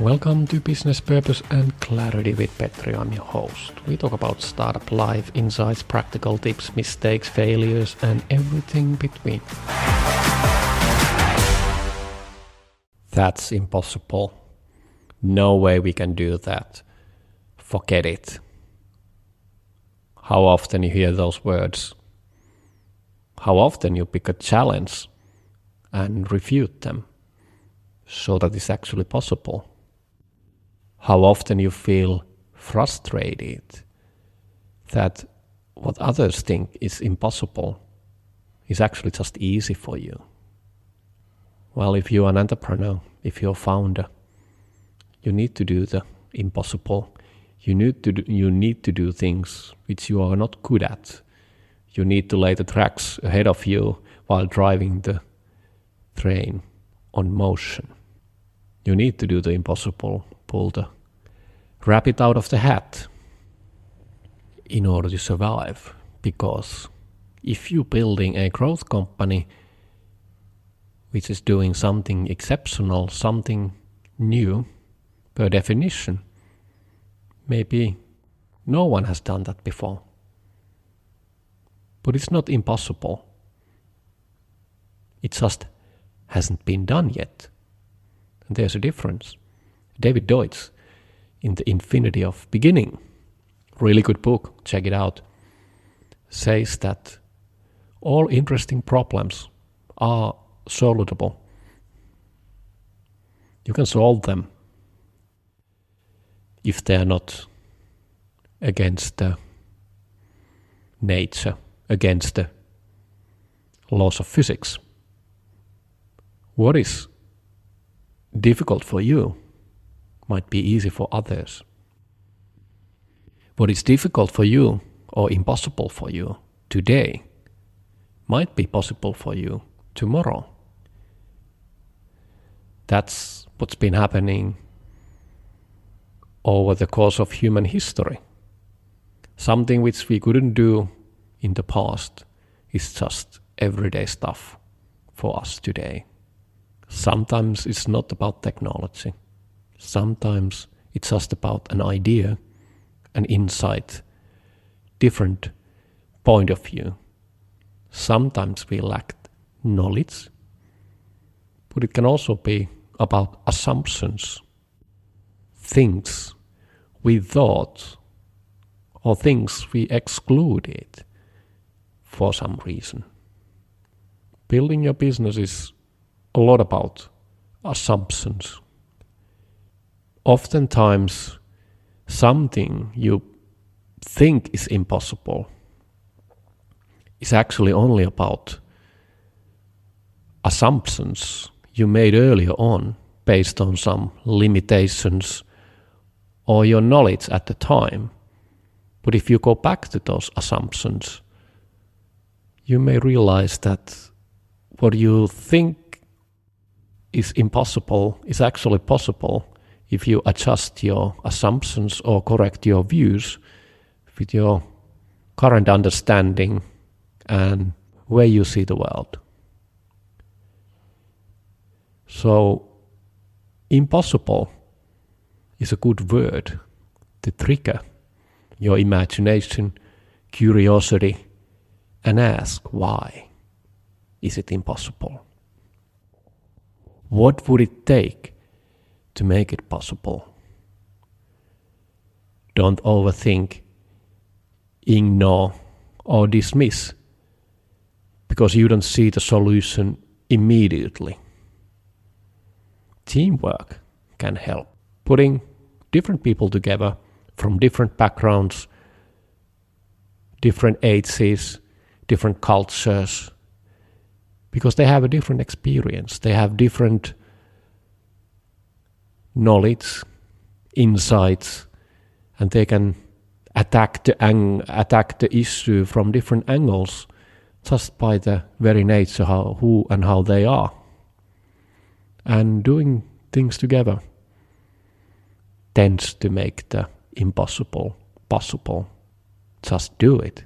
Welcome to Business Purpose and Clarity with Petri. I'm your host. We talk about startup life, insights, practical tips, mistakes, failures, and everything between. That's impossible. No way we can do that. Forget it. How often you hear those words? How often you pick a challenge and refute them so that it's actually possible? How often you feel frustrated that what others think is impossible is actually just easy for you? Well, if you're an entrepreneur, if you're a founder, you need to do the impossible. You need to do things which you are not good at. You need to lay the tracks ahead of you while driving the train on motion. You need to do the impossible, pull the rabbit out of the hat in order to survive. Because if you're building a growth company which is doing something exceptional, something new, per definition, maybe no one has done that before. But it's not impossible. It just hasn't been done yet. And there's a difference. David Deutsch, in The Infinity of Beginning, really good book, check it out, says that all interesting problems are solvable. You can solve them if they are not against the nature, against the laws of physics. What is difficult for you might be easy for others. What is difficult for you or impossible for you today might be possible for you tomorrow. That's what's been happening over the course of human history. Something which we couldn't do in the past is just everyday stuff for us today. Sometimes it's not about technology. Sometimes it's just about an idea, an insight, different point of view. Sometimes we lack knowledge, but it can also be about assumptions, things we thought or things we excluded for some reason. Building your business is a lot about assumptions. Oftentimes, something you think is impossible is actually only about assumptions you made earlier on based on some limitations or your knowledge at the time. But if you go back to those assumptions, you may realize that what you think is impossible is actually possible if you adjust your assumptions or correct your views with your current understanding and where you see the world. So, impossible is a good word to trigger your imagination, curiosity, and ask, why is it impossible? What would it take to make it possible? Don't overthink, ignore, or dismiss because you don't see the solution immediately. Teamwork can help. Putting different people together from different backgrounds, different ages, different cultures, because they have a different experience. They have different knowledge, insights, and they can attack the issue from different angles just by the very nature who and how they are. And doing things together tends to make the impossible possible. Just do it.